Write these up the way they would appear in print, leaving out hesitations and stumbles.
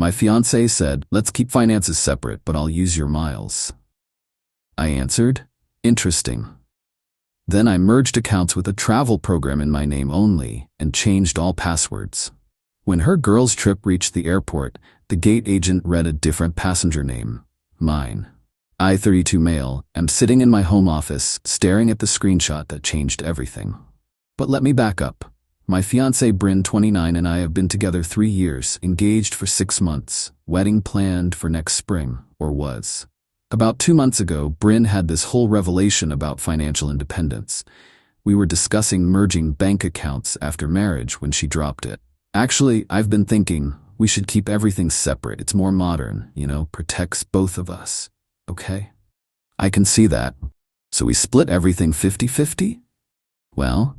My fiancé said, let's keep finances separate, but I'll use your miles. I answered, interesting. Then I merged accounts with a travel program in my name only and changed all passwords. When her girls' trip reached the airport, the gate agent read a different passenger name, mine. I, 32 male, am sitting in my home office staring at the screenshot that changed everything. But let me back up. My fiancée Bryn, 29, and I have been together 3 years, engaged for 6 months, wedding planned for next spring, or was. About 2 months ago, Bryn had this whole revelation about financial independence. We were discussing merging bank accounts after marriage when she dropped it. Actually, I've been thinking we should keep everything separate. It's more modern, protects both of us. Okay? I can see that. So we split everything 50-50? Well,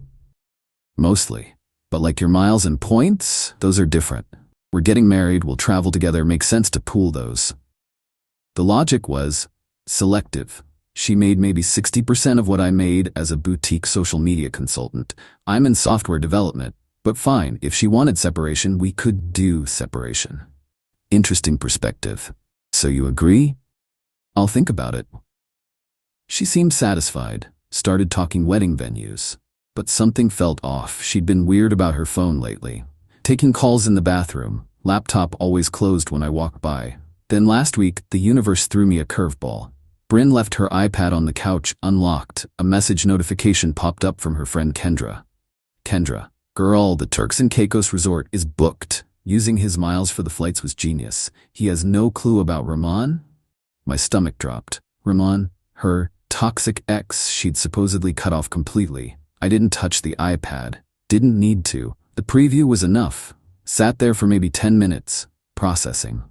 mostly. But like your miles and points, those are different. We're getting married, we'll travel together, makes sense to pool those. The logic was selective. She made maybe 60% of what I made as a boutique social media consultant. I'm in software development, but fine, if she wanted separation, we could do separation. Interesting perspective. So you agree? I'll think about it. She seemed satisfied, started talking wedding venues. But something felt off. She'd been weird about her phone lately. Taking calls in the bathroom, laptop always closed when I walked by. Then last week, the universe threw me a curveball. Bryn left her iPad on the couch unlocked. A message notification popped up from her friend Kendra. Kendra, girl, the Turks and Caicos resort is booked. Using his miles for the flights was genius. He has no clue about Ramon? My stomach dropped. Ramon, her toxic ex she'd supposedly cut off completely. I didn't touch the iPad. Didn't need to. The preview was enough. Sat there for maybe 10 minutes, processing.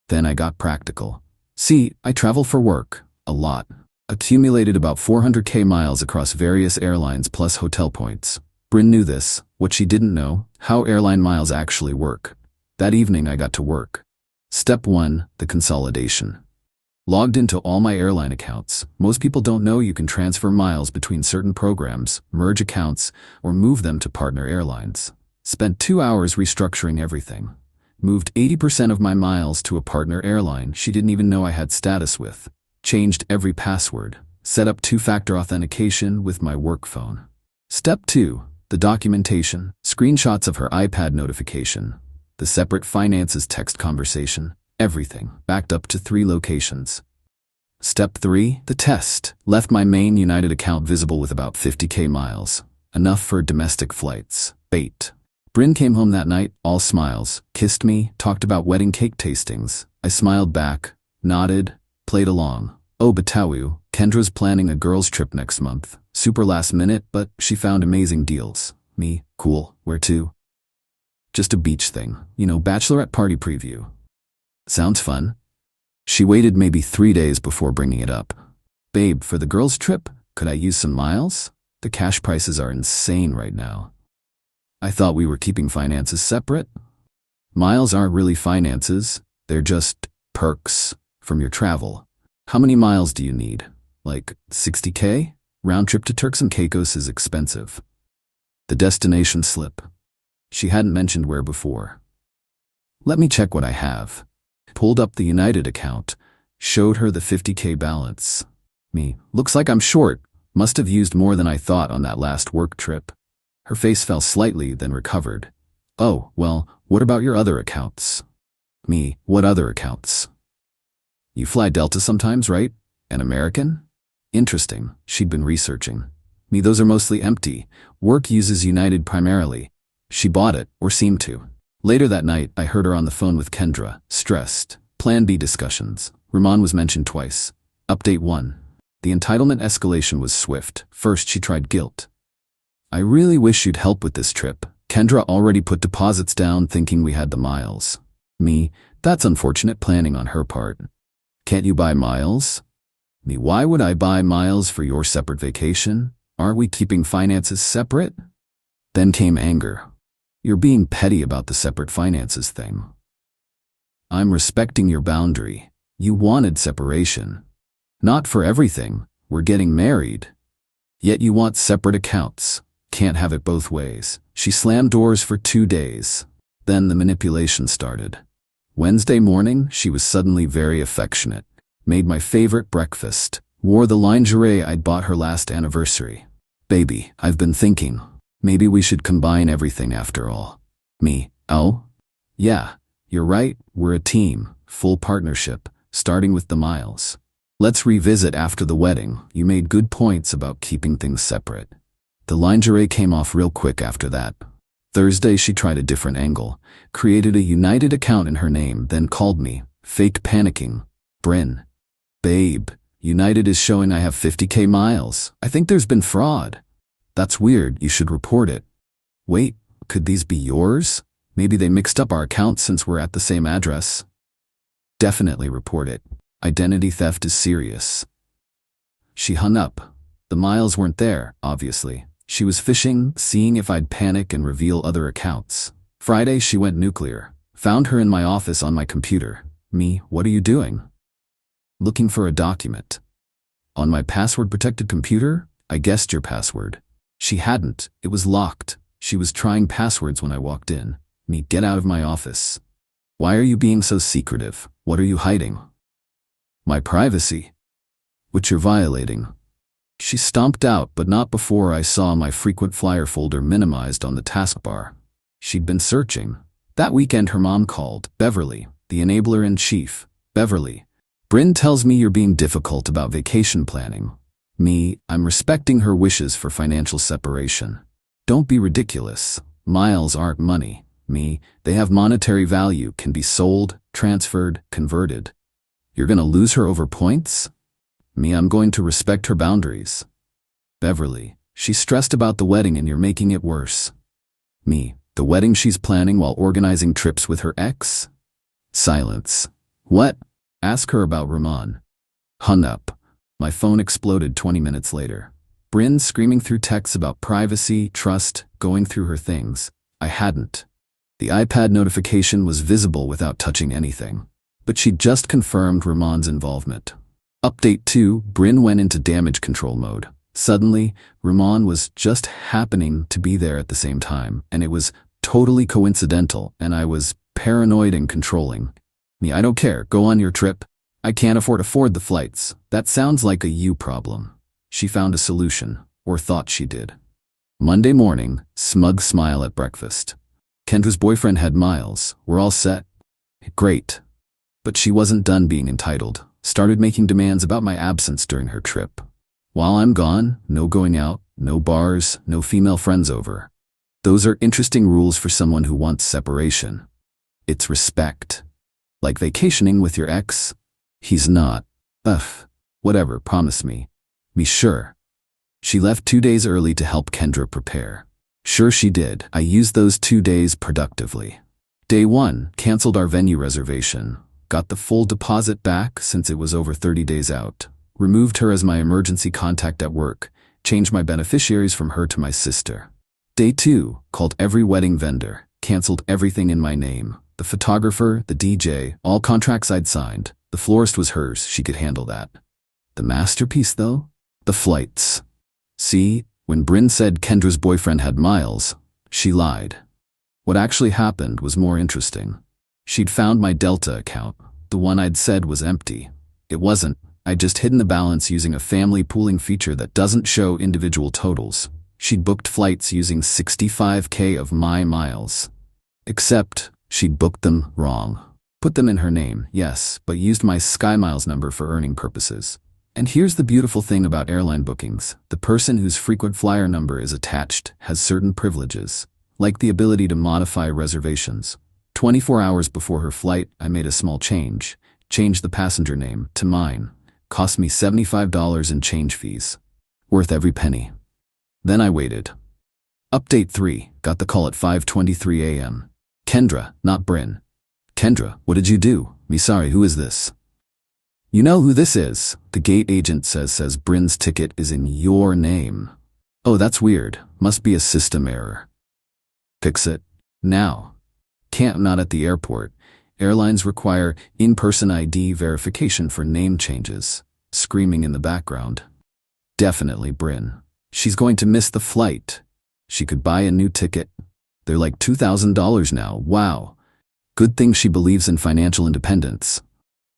Then I got practical. See, I travel for work. A lot. Accumulated about 400k miles across various airlines plus hotel points. Bryn knew this. What she didn't know, how airline miles actually work. That evening I got to work. Step 1, the consolidation. Logged into all my airline accounts. Most people don't know you can transfer miles between certain programs, merge accounts, or move them to partner airlines. Spent 2 hours restructuring everything. Moved 80% of my miles to a partner airline she didn't even know I had status with. Changed every password. Set up 2-factor authentication with my work phone. Step 2, the documentation. Screenshots of her iPad notification. The separate finances text conversation. Everything, backed up to 3 locations. Step 3, the test. Left my main United account visible with about 50k miles. Enough for domestic flights. Bait. Bryn came home that night, all smiles, kissed me, talked about wedding cake tastings. I smiled back, nodded, played along. Oh Batawu, Kendra's planning a girls' trip next month. Super last minute, but she found amazing deals. Me, cool, where to? Just a beach thing, bachelorette party preview. Sounds fun. She waited maybe 3 days before bringing it up. Babe, for the girls' trip, could I use some miles? The cash prices are insane right now. I thought we were keeping finances separate. Miles aren't really finances, they're just perks from your travel. How many miles do you need? Like 60k? Round trip to Turks and Caicos is expensive. The destination slip. She hadn't mentioned where before. Let me check what I have. Pulled up the United account, showed her the 50k balance. Me, looks like I'm short. Must have used more than I thought on that last work trip. Her face fell slightly, then recovered. Oh, well, what about your other accounts? Me, what other accounts? You fly Delta sometimes, right? An American? Interesting, she'd been researching. Me, those are mostly empty. Work uses United primarily. She bought it, or seemed to. Later that night, I heard her on the phone with Kendra, stressed. Plan B discussions. Ramon was mentioned twice. Update 1. The entitlement escalation was swift. First, she tried guilt. I really wish you'd help with this trip. Kendra already put deposits down thinking we had the miles. Me, that's unfortunate planning on her part. Can't you buy miles? Me, why would I buy miles for your separate vacation? Aren't we keeping finances separate? Then came anger. You're being petty about the separate finances thing. I'm respecting your boundary. You wanted separation. Not for everything. We're getting married. Yet you want separate accounts. Can't have it both ways. She slammed doors for 2 days. Then the manipulation started. Wednesday morning, she was suddenly very affectionate. Made my favorite breakfast. Wore the lingerie I'd bought her last anniversary. Baby, I've been thinking. Maybe we should combine everything after all. Me, oh? Yeah, you're right, we're a team, full partnership, starting with the miles. Let's revisit after the wedding. You made good points about keeping things separate. The lingerie came off real quick after that. Thursday she tried a different angle, created a United account in her name, then called me, fake panicking. Bryn. Babe, United is showing I have 50K miles. I think there's been fraud. That's weird, you should report it. Wait, could these be yours? Maybe they mixed up our accounts since we're at the same address. Definitely report it. Identity theft is serious. She hung up. The miles weren't there, obviously. She was fishing, seeing if I'd panic and reveal other accounts. Friday she went nuclear. Found her in my office on my computer. Me, what are you doing? Looking for a document. On my password-protected computer, I guessed your password. She hadn't. It was locked. She was trying passwords when I walked in. Me, get out of my office. Why are you being so secretive? What are you hiding? My privacy. Which you're violating. She stomped out, but not before I saw my frequent flyer folder minimized on the taskbar. She'd been searching. That weekend her mom called. Beverly, the enabler-in-chief. Beverly. Bryn tells me you're being difficult about vacation planning. Me, I'm respecting her wishes for financial separation. Don't be ridiculous. Miles aren't money. Me, they have monetary value, can be sold, transferred, converted. You're gonna lose her over points? Me, I'm going to respect her boundaries. Beverly, she's stressed about the wedding and you're making it worse. Me, the wedding she's planning while organizing trips with her ex? Silence. What? Ask her about Ramon. Hung up. My phone exploded 20 minutes later. Bryn screaming through texts about privacy, trust, going through her things. I hadn't. The iPad notification was visible without touching anything. But she'd just confirmed Ramon's involvement. Update 2, Bryn went into damage control mode. Suddenly, Ramon was just happening to be there at the same time, and it was totally coincidental, and I was paranoid and controlling. Me, I don't care, go on your trip. I can't afford the flights. That sounds like a you problem. She found a solution, or thought she did. Monday morning, smug smile at breakfast. Kendra's boyfriend had miles. We're all set. Great. But she wasn't done being entitled. Started making demands about my absence during her trip. While I'm gone, no going out, no bars, no female friends over. Those are interesting rules for someone who wants separation. It's respect. Like vacationing with your ex? He's not. Ugh. Whatever, promise me. Me sure. She left 2 days early to help Kendra prepare. Sure she did. I used those 2 days productively. Day 1, canceled our venue reservation. Got the full deposit back since it was over 30 days out. Removed her as my emergency contact at work. Changed my beneficiaries from her to my sister. Day 2, called every wedding vendor. Canceled everything in my name. The photographer, the DJ, all contracts I'd signed. The florist was hers, she could handle that. The masterpiece though? The flights. See, when Bryn said Kendra's boyfriend had miles, she lied. What actually happened was more interesting. She'd found my Delta account. The one I'd said was empty. It wasn't. I'd just hidden the balance using a family pooling feature that doesn't show individual totals. She'd booked flights using 65K of my miles. Except, she'd booked them wrong. Put them in her name, yes, but used my SkyMiles number for earning purposes. And here's the beautiful thing about airline bookings. The person whose frequent flyer number is attached has certain privileges, like the ability to modify reservations. 24 hours before her flight, I made a small change. Changed the passenger name to mine. Cost me $75 in change fees. Worth every penny. Then I waited. Update 3, got the call at 5:23 a.m. Kendra, not Bryn. Kendra, what did you do? Me sorry, who is this? You know who this is. The gate agent says Bryn's ticket is in your name. Oh, that's weird. Must be a system error. Fix it. Now. Can't, not at the airport. Airlines require in-person ID verification for name changes. Screaming in the background. Definitely Bryn. She's going to miss the flight. She could buy a new ticket. They're like $2,000 now, wow. Good thing she believes in financial independence.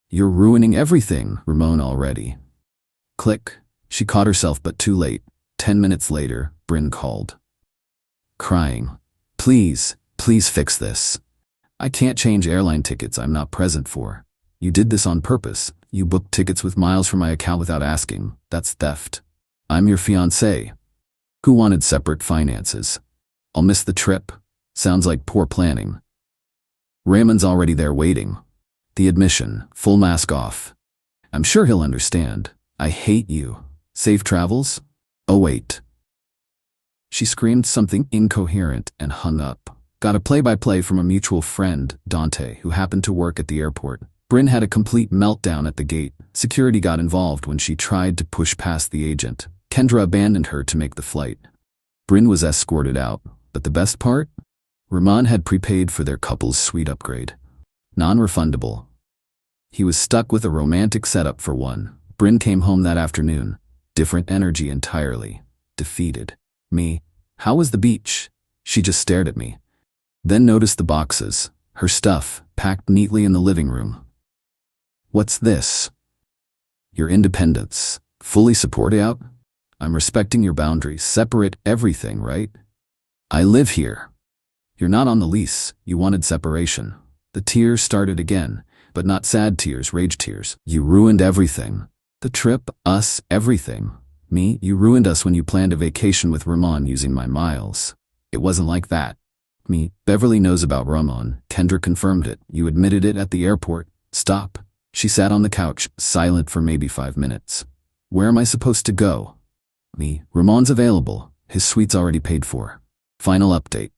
You're ruining everything, Ramon already. Click. She caught herself, but too late. 10 minutes later, Bryn called. Crying. Please, please fix this. I can't change airline tickets I'm not present for. You did this on purpose. You booked tickets with miles from my account without asking. That's theft. I'm your fiancé. Who wanted separate finances? I'll miss the trip. Sounds like poor planning. Raymond's already there waiting. The admission, full mask off. I'm sure he'll understand. I hate you. Safe travels? Oh wait. She screamed something incoherent and hung up. Got a play-by-play from a mutual friend, Dante, who happened to work at the airport. Bryn had a complete meltdown at the gate. Security got involved when she tried to push past the agent. Kendra abandoned her to make the flight. Bryn was escorted out, but the best part? Ramon had prepaid for their couple's suite upgrade. Non-refundable. He was stuck with a romantic setup for one. Bryn came home that afternoon. Different energy entirely. Defeated. Me. How was the beach? She just stared at me. Then noticed the boxes. Her stuff, packed neatly in the living room. What's this? Your independence. Fully support out? I'm respecting your boundaries. Separate everything, right? I live here. You're not on the lease. You wanted separation. The tears started again, but not sad tears, rage tears. You ruined everything. The trip, us, everything. Me, you ruined us when you planned a vacation with Ramon using my miles. It wasn't like that. Me, Beverly knows about Ramon. Kendra confirmed it. You admitted it at the airport. Stop. She sat on the couch, silent for maybe 5 minutes. Where am I supposed to go? Me, Ramon's available. His suite's already paid for. Final update.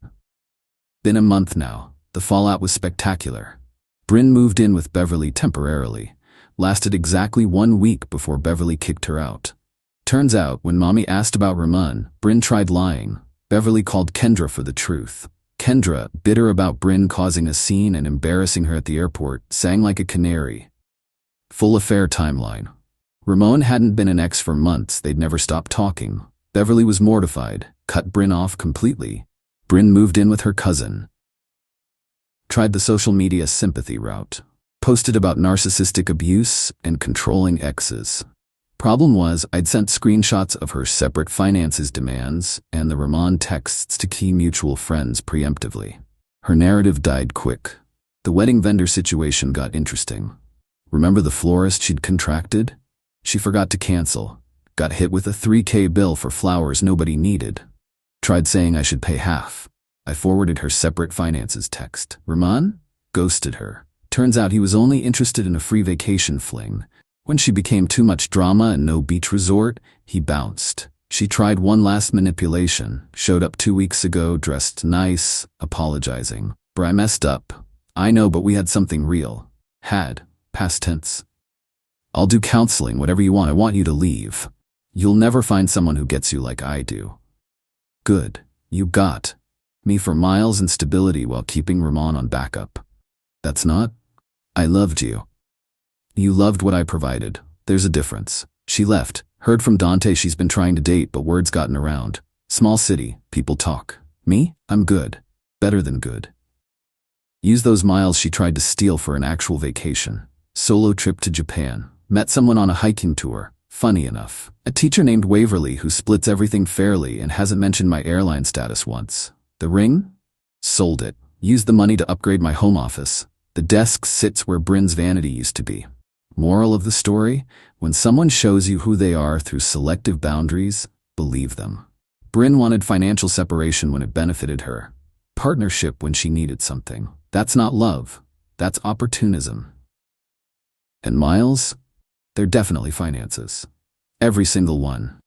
Been a month now. The fallout was spectacular. Bryn moved in with Beverly temporarily. Lasted exactly 1 week before Beverly kicked her out. Turns out, when Mommy asked about Ramon, Bryn tried lying. Beverly called Kendra for the truth. Kendra, bitter about Bryn causing a scene and embarrassing her at the airport, sang like a canary. Full affair timeline. Ramon hadn't been an ex for months. They'd never stopped talking. Beverly was mortified, cut Bryn off completely. Bryn moved in with her cousin. Tried the social media sympathy route. Posted about narcissistic abuse and controlling exes. Problem was, I'd sent screenshots of her separate finances demands and the Ramon texts to key mutual friends preemptively. Her narrative died quick. The wedding vendor situation got interesting. Remember the florist she'd contracted? She forgot to cancel. Got hit with a $3,000 bill for flowers nobody needed. Tried saying I should pay half. I forwarded her separate finances text. Ramon? Ghosted her. Turns out he was only interested in a free vacation fling. When she became too much drama and no beach resort, he bounced. She tried one last manipulation. Showed up 2 weeks ago, dressed nice, apologizing. Bro, I messed up. I know, but we had something real. Had. Past tense. I'll do counseling, whatever you want. I want you to leave. You'll never find someone who gets you like I do. Good. You got me for miles and stability while keeping Ramon on backup. That's not? I loved you. You loved what I provided. There's a difference. She left. Heard from Dante she's been trying to date, but word's gotten around. Small city. People talk. Me? I'm good. Better than good. Use those miles she tried to steal for an actual vacation. Solo trip to Japan. Met someone on a hiking tour. Funny enough. A teacher named Waverly who splits everything fairly and hasn't mentioned my airline status once. The ring? Sold it. Used the money to upgrade my home office. The desk sits where Bryn's vanity used to be. Moral of the story? When someone shows you who they are through selective boundaries, believe them. Bryn wanted financial separation when it benefited her. Partnership when she needed something. That's not love. That's opportunism. And miles? They're definitely finances. Every single one.